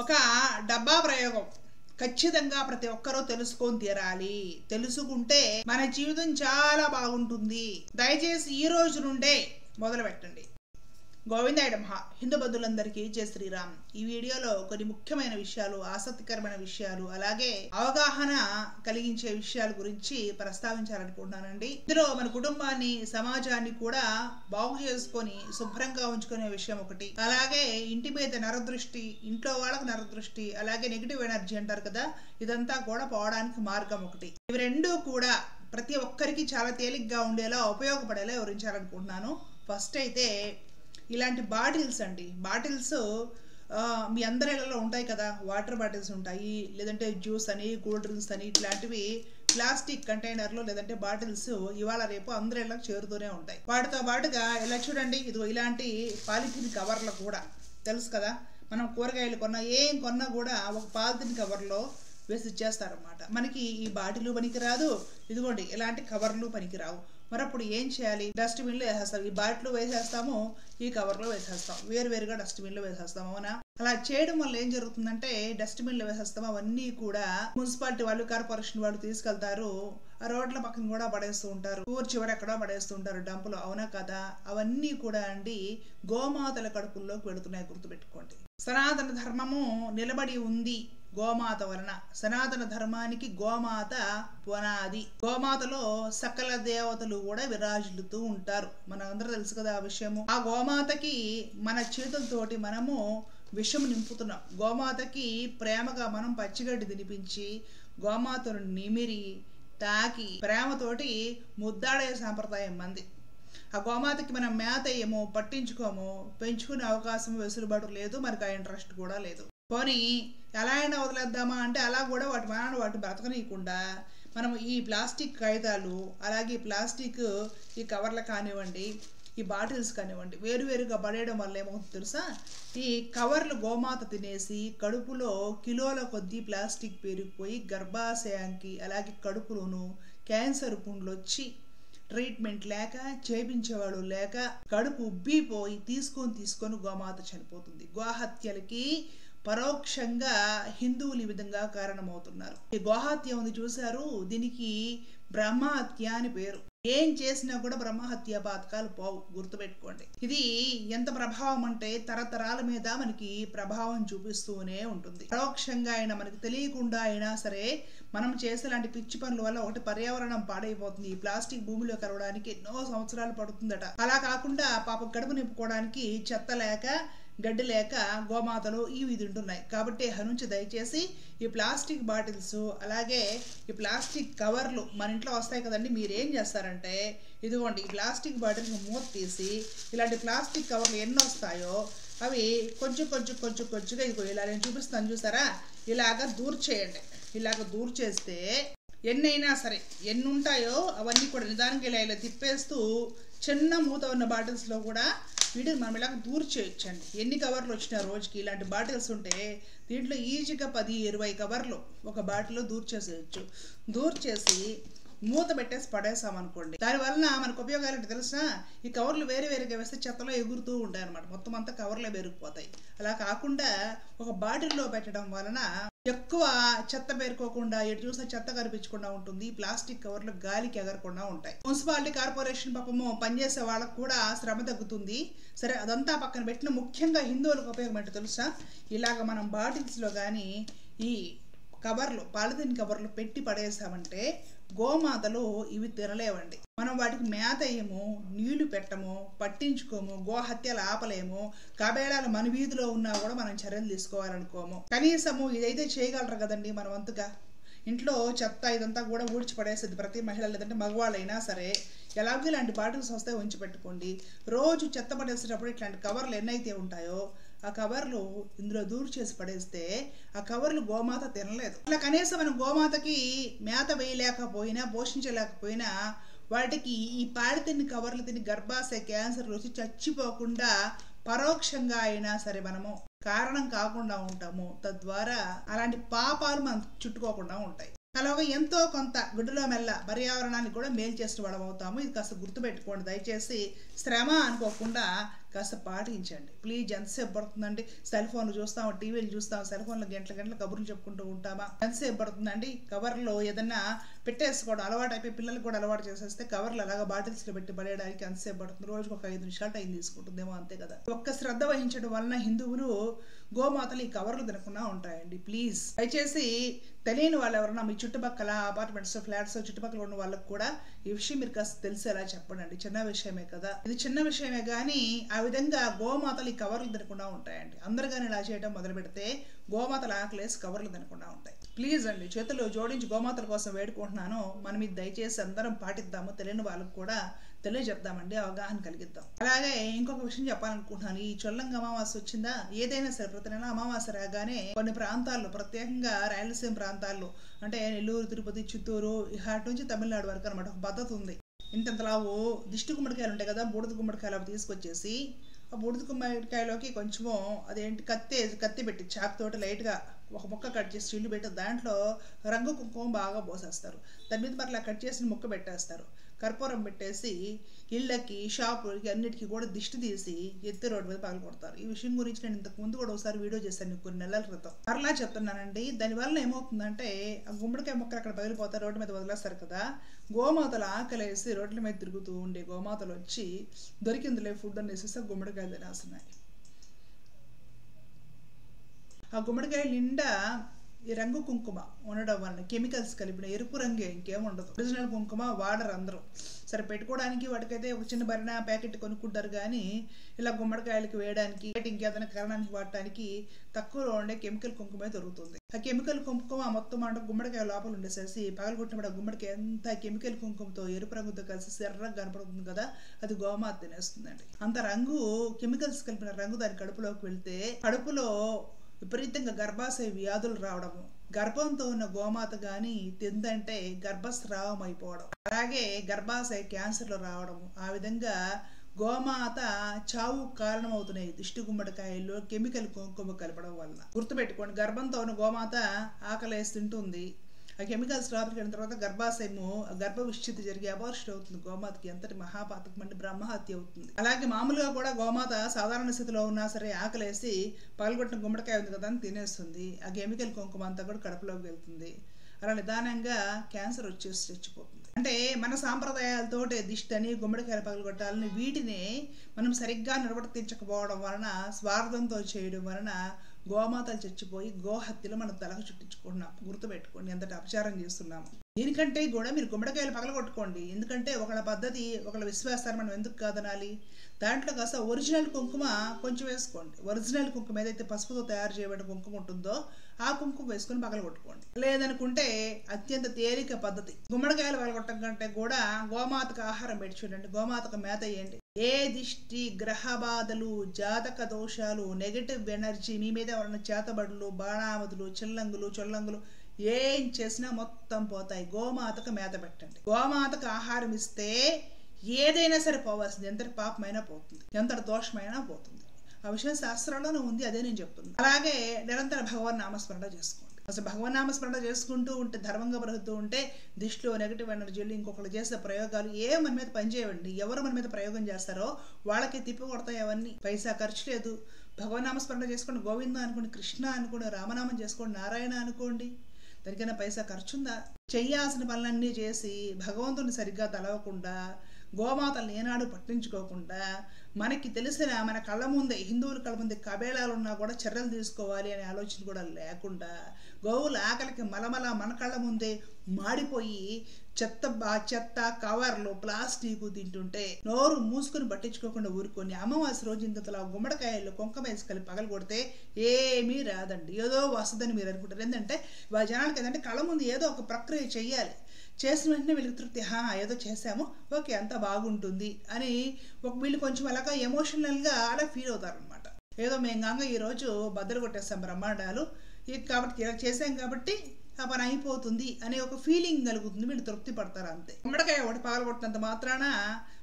ఒక డబ్బా ప్రయోగం ఖచ్చితంగా ప్రతి ఒక్కరూ తెలుసుకొని తీరాలి. తెలుసుకుంటే మన జీవితం చాలా బాగుంటుంది. దయచేసి ఈ రోజు నుండే మొదలు పెట్టండి. గోవిందాయ నమః. హిందూ బంధువులందరికీ జై శ్రీరామ్. ఈ వీడియోలో కొన్ని ముఖ్యమైన విషయాలు, ఆసక్తికరమైన విషయాలు, అలాగే అవగాహన కలిగించే విషయాల గురించి ప్రస్తావించాలనుకుంటున్నానండి. ఇందులో మన కుటుంబాన్ని, సమాజాన్ని కూడా బాగు చేసుకొని శుభ్రంగా ఉంచుకునే విషయం ఒకటి, అలాగే ఇంటి మీద నరదృష్టి, ఇంట్లో వాళ్ళకు నరదృష్టి, అలాగే నెగిటివ్ ఎనర్జీ అంటారు కదా, ఇదంతా కూడా పోవడానికి మార్గం ఒకటి. ఇవి రెండూ కూడా ప్రతి ఒక్కరికి చాలా తేలిగ్గా ఉండేలా, ఉపయోగపడేలా వివరించాలనుకుంటున్నాను. ఫస్ట్ అయితే ఇలాంటి బాటిల్స్ అండి. బాటిల్స్ మీ అందరి ఇళ్ళలో ఉంటాయి కదా, వాటర్ బాటిల్స్ ఉంటాయి, లేదంటే జ్యూస్ అని, కూల్ డ్రింక్స్ అని, ఇట్లాంటివి ప్లాస్టిక్ కంటైనర్లు లేదంటే బాటిల్స్ ఇవాళ రేపు అందరి ఇళ్ళకి చేరుతూనే ఉంటాయి. వాటితో పాటుగా ఇలా చూడండి, ఇదిగో ఇలాంటి పాలిథిన్ కవర్లు కూడా తెలుసు కదా, మనం కూరగాయలు కొన్నా, ఏం కొన్నా కూడా ఒక పాలిథిన్ కవర్లో వేసి ఇచ్చేస్తారనమాట. మనకి ఈ బాటిల్ పనికిరాదు, ఇదిగోండి ఇలాంటి కవర్లు పనికిరావు. మరి అప్పుడు ఏం చేయాలి? డస్ట్బిన్లో వేసేస్తాం. ఈ బాటిల్ వేసేస్తాము, ఈ కవర్లో వేసేస్తాం, వేరువేరుగా డస్ట్బిన్లో వేసేస్తాం. అవునా? అలా చేయడం వల్ల ఏం జరుగుతుందంటే, డస్ట్బిన్లో వేసేస్తాం, అవన్నీ కూడా మున్సిపాలిటీ వాళ్ళు, కార్పొరేషన్ వాళ్ళు తీసుకెళ్తారు, ఆ రోడ్ల పక్కన కూడా పడేస్తూ ఉంటారు, ఊరు చివర ఎక్కడో పడేస్తూ ఉంటారు డంపులో. అవునా కదా? అవన్నీ కూడా అండి గోమాతల కడుపుల్లోకి వెళుతున్నాయి, గుర్తుపెట్టుకోండి. సనాతన ధర్మము నిలబడి ఉంది గోమాత వలన. సనాతన ధర్మానికి గోమాత పునాది. గోమాతలో సకల దేవతలు కూడా విరాజిల్లుతూ ఉంటారు. మనందరూ తెలుసు కదా ఆ విషయము. ఆ గోమాతకి మన చేతులతోటి మనము విషం నింపుతున్నాం. గోమాతకి ప్రేమగా మనం పచ్చిగడ్డి తినిపించి, గోమాతను నిమిరి తాకి ప్రేమతోటి ముద్దాడే సాంప్రదాయం మంది. ఆ గోమాతకి మనం మేత ఏమో పట్టించుకోము, పెంచుకునే అవకాశం, వెసులుబాటు లేదు, మనకు ఆ ఇంట్రెస్ట్ కూడా లేదు. పోనీ ఎలా అయినా వదిలేద్దామా అంటే అలా కూడా వాటి మానాన్ని వాటి బ్రతకనీయకుండా మనం ఈ ప్లాస్టిక్ కాగితాలు, అలాగే ప్లాస్టిక్ ఈ కవర్లు కానివ్వండి, ఈ బాటిల్స్ కానివ్వండి, వేరువేరుగా పడేయడం వల్ల ఏమవుతుందో తెలుసా? ఈ కవర్లు గోమాత తినేసి కడుపులో కిలోల కొద్దీ ప్లాస్టిక్ పెరిగిపోయి గర్భాశయానికి, అలాగే కడుపులోను క్యాన్సర్ పుండ్లు వచ్చి ట్రీట్మెంట్ లేక, చేయించేవాడు లేక కడుపు ఉబ్బిపోయి తీసుకొని గోమాత చనిపోతుంది. గోహత్యలకి పరోక్షంగా హిందువులు ఈ విధంగా కారణమవుతున్నారు. ఈ గోహత్య ఉంది చూశారు, దీనికి బ్రహ్మహత్య అని పేరు. ఏం చేసినా కూడా బ్రహ్మహత్య పాతకాలు పోవు, గుర్తుపెట్టుకోండి. ఇది ఎంత ప్రభావం అంటే తరతరాల మీద మనకి ప్రభావం చూపిస్తూనే ఉంటుంది. పరోక్షంగా అయినా, మనకి తెలియకుండా అయినా సరే మనం చేసేలాంటి పిచ్చి పనుల వల్ల ఒకటి పర్యావరణం పాడైపోతుంది. ఈ ప్లాస్టిక్ భూమిలో కలవడానికి ఎన్నో సంవత్సరాలు పడుతుందట. అలా కాకుండా పాప కడుపు నింపుకోవడానికి చెత్త లేక, గడ్డి లేక గోమాతలు ఇవి తింటున్నాయి. కాబట్టి హనుంచి దయచేసి ఈ ప్లాస్టిక్ బాటిల్స్, అలాగే ఈ ప్లాస్టిక్ కవర్లు మన ఇంట్లో వస్తాయి కదండి, మీరేం చేస్తారంటే ఇదిగోండి ఈ ప్లాస్టిక్ బాటిల్ మూత తీసి, ఇలాంటి ప్లాస్టిక్ కవర్లు ఎన్ని వస్తాయో అవి కొంచెంగా ఇదిగో ఇలా నేను చూపిస్తాను చూసారా, ఇలాగ దూర్చేయండి. ఇలాగ దూర్చేస్తే ఎన్నైనా సరే, ఎన్ని ఉంటాయో అవన్నీ కూడా నిదానంగా ఇలా తిప్పేస్తూ చిన్న మూత ఉన్న బాటిల్స్లో కూడా వీటిని మనం ఇలాగ దూర్చేయచ్చండి. ఎన్ని కవర్లు వచ్చినా రోజుకి ఇలాంటి బాటిల్స్ ఉంటే దీంట్లో ఈజీగా 10-20 కవర్లు ఒక బాటిల్లో దూర్చేసేయచ్చు. దూర్చేసి మూత పెట్టేసి పడేసామనుకోండి, దానివల్ల మనకు ఉపయోగాలు ఏంటి తెలుసా? ఈ కవర్లు వేరువేరుగా వేస్తే చెత్తలో ఎగురుతూ ఉంటాయి అనమాట, మొత్తం అంతా కవర్లే పెరిగిపోతాయి. అలా కాకుండా ఒక బాటిల్లో పెట్టడం వలన ఎక్కువ చెత్త పేరుకోకుండా, ఎటు చూసినా చెత్త కనిపించకుండా ఉంటుంది. ప్లాస్టిక్ కవర్లు గాలికి ఎగరకుండా ఉంటాయి. మున్సిపాలిటీ, కార్పొరేషన్ పాపము పనిచేసే వాళ్ళకు కూడా శ్రమ తగ్గుతుంది. సరే, అదంతా పక్కన పెట్టిన ముఖ్యంగా హిందువులకు ఉపయోగం ఏంటో తెలుసా? ఇలాగ మనం బాటిల్స్లో కానీ ఈ కవర్లు, పాలిథిన్ కవర్లు పెట్టి పడేసామంటే గోమాతలు ఇవి తినలేవండి. మనం వాటికి మేత వేయము, నీళ్లు పెట్టము, పట్టించుకోము, గోహత్యలు ఆపలేము. కబేళాలు మన వీధిలో ఉన్నా కూడా మనం చర్యలు తీసుకోవాలనుకోము. కనీసము ఇదైతే చేయగలరు కదండి మన వంతుగా. ఇంట్లో చెత్త ఇదంతా కూడా ఊడ్చి పడేసేది ప్రతి మహిళ, లేదంటే మగవాళ్ళైనా సరే. ఎలాగో ఇలాంటి బాటిల్స్ వస్తే ఉంచి పెట్టుకోండి. రోజు చెత్త పడేసేటప్పుడు ఇట్లాంటి కవర్లు ఎన్నైతే ఉంటాయో ఆ కవర్లు ఇందులో దూరు చేసి పడేస్తే ఆ కవర్లు గోమాత తినలేదు. అలా కనీసం మనం గోమాతకి మేత వేయలేకపోయినా, పోషించలేకపోయినా వాటికి ఈ పాలిథిన్ కవర్లు తిని గర్భాశయ క్యాన్సర్లు వచ్చి చచ్చిపోకుండా పరోక్షంగా అయినా సరే మనము కారణం కాకుండా ఉంటాము. తద్వారా అలాంటి పాపాలు మనం చుట్టుకోకుండా ఉంటాయి. అలాగే ఎంతో కొంత గుడ్డులో మెల్ల పర్యావరణాన్ని కూడా మేలు చేసిన వాళ్ళం అవుతాము. ఇది కాస్త గుర్తుపెట్టుకోండి దయచేసి. శ్రమ అనుకోకుండా కాస్త పాటించండి ప్లీజ్. ఎంతసేపు పడుతుందండి? సెల్ ఫోన్లు చూస్తాం, టీవీలు చూస్తాం, సెల్ ఫోన్లో గంటల గంటల కబుర్లు చెప్పుకుంటూ ఉంటామా? ఎంతసేపు పడుతుందండి? కవర్లో ఏదన్నా పెట్టేసుకోవడం అలవాటు అయిపోయి పిల్లలకు కూడా అలవాటు చేసేస్తే కవర్లు అలాగా బాటిల్స్లో పెట్టి పడేయడానికి ఎంతసేపు పడుతుంది? రోజుకు ఒక 5 నిమిషాలు టైం తీసుకుంటుందేమో, అంతే కదా. ఒక్క శ్రద్ధ వహించడం వలన హిందువులు గోమాతలు ఈ కవర్లు తినకుండా ఉంటాయండి. ప్లీజ్ దయచేసి తెలియని వాళ్ళు ఎవరన్నా మీ చుట్టుపక్కల అపార్ట్మెంట్స్, ఫ్లాట్స్ చుట్టుపక్కల ఉన్న వాళ్ళకి కూడా ఈ విషయం మీరు కాస్త తెలిసేలా చెప్పండి. చిన్న విషయమే కదా, ఇది చిన్న విషయమే కానీ ఆ విధంగా గోమాతలు ఈ కవర్లు తినకుండా ఉంటాయండి. అందరు కానీ ఇలా చేయడం మొదలు పెడితే గోమాతలు ఆకలేసి కవర్లు తినకుండా ఉంటాయి. ప్లీజ్ అండి, చేతులు జోడించి గోమాతల కోసం వేడుకుంటున్నాను. మనం ఇది దయచేసి అందరం పాటిద్దాము. తెలియని వాళ్ళకు కూడా తెలియజెప్దామండి, అవగాహన కలిగిద్దాం. అలాగే ఇంకొక విషయం చెప్పాలనుకుంటున్నాను. ఈ చొల్లంగా అమావాస్య వచ్చిందా, ఏదైనా సరే ప్రతి నెల అమావాస్య రాగానే కొన్ని ప్రాంతాల్లో, ప్రత్యేకంగా రాయలసీమ ప్రాంతాల్లో అంటే నెల్లూరు, తిరుపతి, చిత్తూరు ఇహాటి నుంచి తమిళనాడు వరకు అనమాట, ఒక పద్ధతి ఉంది. ఇంతలావు దిష్టి గుమ్మడికాయలు ఉంటాయి కదా, బూడిద గుమ్మడికాయలు అవి తీసుకొచ్చేసి ఆ బూడిద గుమ్మడికాయలోకి కొంచెము అదేంటి కత్తి పెట్టి చాకుతోటి లైట్గా ఒక ముక్క కట్ చేసి చిల్లు పెట్టి దాంట్లో రంగు కుంకుమ బాగా పోసేస్తారు. దాని మీద మరలా కట్ చేసిన ముక్క పెట్టేస్తారు. కర్పూరం పెట్టేసి ఇళ్ళకి, షాపులకి అన్నిటికీ కూడా దిష్టి తీసి ఎత్తి రోడ్డు మీద పగలు కొడతారు. ఈ విషయం గురించి నేను ఇంతకు ముందు కూడా ఒకసారి వీడియో చేశాను కొన్ని నెలల క్రితం. మరలా చెప్తున్నానండి, దానివల్ల ఏమవుతుందంటే ఆ గుమ్మడికాయ మొక్కలు అక్కడ పగిలిపోతారు, రోడ్డు మీద వదిలేస్తారు కదా. గోమాతలు ఆకలేసి రోడ్ల మీద తిరుగుతూ ఉండే గోమాతలు వచ్చి దొరికిందిలే ఫుడ్ అనేసి గుమ్మడికాయలు తినేస్తున్నాయి. ఆ గుమ్మడికాయ నిండా ఈ రంగు కుంకుమ ఉండడం వలన కెమికల్స్ కలిపిన ఎరుపు రంగే, ఇంకేముండదు. ఒరిజినల్ కుంకుమ వాడరు అందరూ. సరే పెట్టుకోవడానికి వాటికైతే ఒక చిన్న బరిన ప్యాకెట్ కొనుక్కుంటారు కానీ ఇలా గుమ్మడికాయలకి వేయడానికి ఇంకేదైనా కారణానికి వాడటానికి తక్కువలో ఉండే కెమికల్ కుంకుమే దొరుకుతుంది. ఆ కెమికల్ కుంకుమ మొత్తం అంటే గుమ్మడికాయ లోపల ఉండేసేసి పగలగొట్టినప్పుడు ఆ గుమ్మడికాయ ఎంత కెమికల్ కుంకుమతో ఎరుపు రంగుతో కలిసి ఎర్రగా కనపడుతుంది కదా, అది గోమాత తినేస్తుందండి. అంత రంగు, కెమికల్స్ కలిపిన రంగు దాని కడుపులోకి వెళ్తే కడుపులో విపరీతంగా గర్భాశయ వ్యాధులు రావడము, గర్భంతో ఉన్న గోమాత గాని తిందంటే గర్భస్రావం అయిపోవడం, అలాగే గర్భాశయ క్యాన్సర్లు రావడము, ఆ విధంగా గోమాత చావు కారణం అవుతున్నాయి దిష్టి గుమ్మడికాయల్లో కెమికల్ కుంకుమ కలపడం వలన. గుర్తుపెట్టుకోండి, గర్భంతో ఉన్న గోమాత ఆకలేసి తింటుంది. ఆ కెమికల్స్ లోపలికి వెళ్ళిన తర్వాత గర్భాశయము, గర్భ విచ్ఛితి జరిగి అబార్షన్ అవుతుంది. గోమాతకి ఎంతటి మహాపాతకం అంటే బ్రహ్మహత్య అవుతుంది. అలాగే మామూలుగా కూడా గోమాత సాధారణ స్థితిలో ఉన్నా సరే ఆకలేసి పగలగొట్టిన గుమ్మడికాయ ఉంది కదా అని తినేస్తుంది. ఆ కెమికల్ కుంకుమ అంతా కూడా కడుపులోకి వెళ్తుంది. అలా నిదానంగా క్యాన్సర్ వచ్చేసి చచ్చిపోతుంది. అంటే మన సాంప్రదాయాలతోటి దిష్టి అని, గుమ్మడికాయలు పగలగొట్టాలని వీటిని మనం సరిగ్గా నిర్వర్తించకపోవడం వలన, స్వార్థంతో చేయడం వలన గోమాతలు చచ్చిపోయి గోహత్యలు మనం తలకు చుట్టించుకుంటున్నాం. గుర్తుపెట్టుకోండి, ఎంతటి అపచారం చేస్తున్నాము. దీనికంటే కూడా మీరు గుమ్మడికాయలు పగలగొట్టుకోండి. ఎందుకంటే ఒకళ్ళ పద్ధతి, ఒకళ్ళ విశ్వాసాన్ని మనం ఎందుకు కాదనాలి? దాంట్లో కాస్త ఒరిజినల్ కుంకుమ కొంచెం వేసుకోండి. ఒరిజినల్ కుంకుమ ఏదైతే పసుపుతో తయారు చేయబడిన కుంకుమ ఉంటుందో ఆ కుంకుమ వేసుకొని పగలగొట్టుకోండి. లేదనుకుంటే అత్యంత తేలిక పద్ధతి, గుమ్మడికాయలు పగలగొట్టడం కంటే కూడా గోమాతకు ఆహారం పెట్టి చూడండి, గోమాతకు మేత వేయండి. ఏ దిష్టి, గ్రహ బాధలు, జాతక దోషాలు, నెగటివ్ ఎనర్జీ, మీ మీద ఉన్న చేతబడులు, బాణామతులు, చిల్లంగులు, చొల్లంగులు ఏం చేసినా మొత్తం పోతాయి. గోమాతకు మేత పెట్టండి. గోమాతకు ఆహారం ఇస్తే ఏదైనా సరే పోవాల్సింది, ఎంతటి పాపమైనా పోతుంది, ఎంతటి దోషమైనా పోతుంది. ఆ విషయం శాస్త్రంలోనే ఉంది, అదే నేను చెప్తున్నాను. అలాగే నిరంతర భగవన్ నామస్మరణ చేసుకోండి. అసలు భగవన్ నామస్మరణ చేసుకుంటూ ఉంటే, ధర్మంగా బ్రతుకుతూ ఉంటే దిష్టిలో, నెగటివ్ ఎనర్జీలు, ఇంకొకరు చేసే ప్రయోగాలు మన మీద పనిచేయండి. ఎవరు మన మీద ప్రయోగం చేస్తారో వాళ్ళకి తిప్పి కొడతాయి. అవన్నీ పైసా ఖర్చు లేదు. భగవన్ నామస్మరణ చేసుకోండి, గోవింద అనుకోండి, కృష్ణ అనుకోండి, రామనామం చేసుకోండి, నారాయణ అనుకోండి. దానికైనా పైసా ఖర్చుందా? చెయ్యాల్సిన పనులన్నీ చేసి భగవంతుని సరిగ్గా తలవకుండా, గోమాతలను ఏనాడు పట్టించుకోకుండా, మనకి తెలిసిన మన కళ్ళ ముందే, హిందువుల కళ్ళ ముందే కబేళాలు ఉన్నా కూడా చర్యలు తీసుకోవాలి అనే ఆలోచన కూడా లేకుండా, గోవుల ఆకలికి మలమల మన కళ్ళ ముందే మాడిపోయి చెత్త కవర్లు, ప్లాస్టిక్ తింటుంటే నోరు మూసుకొని పట్టించుకోకుండా ఊరుకొని అమావాస్య రోజు ఇంతలా గుమ్మడికాయలు కుంకుమ వేసి కలిపి పగలు కొడితే ఏమీ రాదండి. ఏదో వస్తుందని మీరు అనుకుంటారు. ఏంటంటే జనాలకి ఏంటంటే కళ్ళ ముందు ఏదో ఒక ప్రక్రియ చెయ్యాలి, చేసిన వెంటనే వీళ్ళకి తృప్తి, ఏదో చేసాము, ఓకే అంతా బాగుంటుంది అని వీళ్ళు కొంచెం అలాగా ఎమోషనల్గా అలా ఫీల్ అవుతారనమాట. ఏదో మేము కాగా ఈరోజు బద్దలు కొట్టేస్తాం బ్రహ్మాండాలు, కాబట్టి ఇలా చేసాం కాబట్టి ఆ పని అయిపోతుంది అనే ఒక ఫీలింగ్ కలుగుతుంది. వీళ్ళు తృప్తి పడతారు అంతే. గుమ్మడికాయ ఒకటి పగలగొట్టినంత మాత్రాన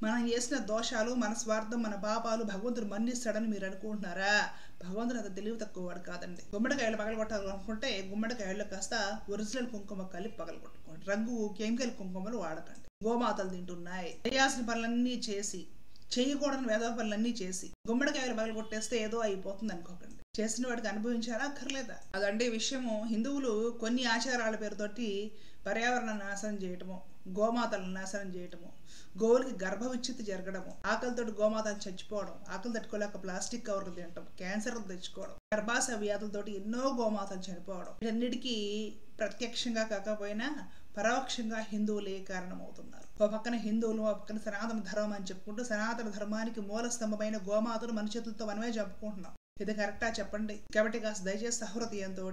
మనం చేసిన దోషాలు, మన స్వార్థం, మన పాపాలు భగవంతుడు మన్నిస్తాడని మీరు అనుకుంటున్నారా? భగవంతుడు అంత తెలివి తక్కువ వాడు కాదండి. గుమ్మడికాయలు పగలగొట్టాలనుకుంటే గుమ్మడికాయల్లో కాస్త ఒరిజినల్ కుంకుమ కలిపి పగలగొట్టుకోండి. రంగు కెమికల్ కుంకుమలు వాడకండి. గోమాతలు తింటున్నాయి, చేయాల్సిన పనులన్నీ చేసి చేయకూడని వేద పనులన్నీ చేసి గుమ్మడికాయలు పగలు కొట్టేస్తే ఏదో అయిపోతుంది అనుకోకండి. చేసిన వాడికి అనుభవించాలా అక్కర్లేదా? అదండి విషయము. హిందువులు కొన్ని ఆచారాల పేరుతోటి పర్యావరణ నాశనం చేయటము, గోమాతలను నాశనం చేయటము, గోవులకి గర్భ విచ్ఛిత్తి జరగడము, ఆకలితోటి గోమాతను చచ్చిపోవడం, ఆకలి తట్టుకోలేక ప్లాస్టిక్ కవర్లు తినటం, క్యాన్సర్ తెచ్చుకోవడం, గర్భాశయ వ్యాధులతోటి ఎన్నో గోమాతలు చనిపోవడం, వీటన్నిటికీ ప్రత్యక్షంగా కాకపోయినా పరోక్షంగా హిందువులే కారణమవుతున్నారు. ఒక పక్కన హిందువులు, ఒక పక్కన సనాతన ధర్మం అని చెప్పుకుంటూ సనాతన ధర్మానికి మూల స్తంభమైన గోమాతను మన చేతులతో మనమే చంపుకుంటున్నాం. ఇది కరెక్టా చెప్పండి? కాబట్టి కాస్త దయచేసి సహృదయంతో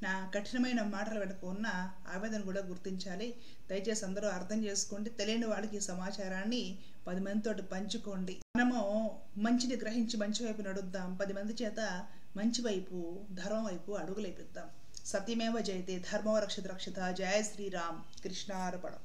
నా కఠినమైన మాటల వెనుక ఉన్న ఆవేదన కూడా గుర్తించాలి. దయచేసి అందరూ అర్థం చేసుకోండి. తెలియని వాళ్ళకి ఈ సమాచారాన్ని 10 మందితోటి పంచుకోండి. మనము మంచిని గ్రహించి మంచి వైపు నడుద్దాం. 10 మంది చేత మంచి వైపు, ధర్మం వైపు అడుగులేపిద్దాం. సత్యమేవ జయతే, ధర్మో రక్షిత రక్షిత. జయ శ్రీరామ్. కృష్ణార్పణం.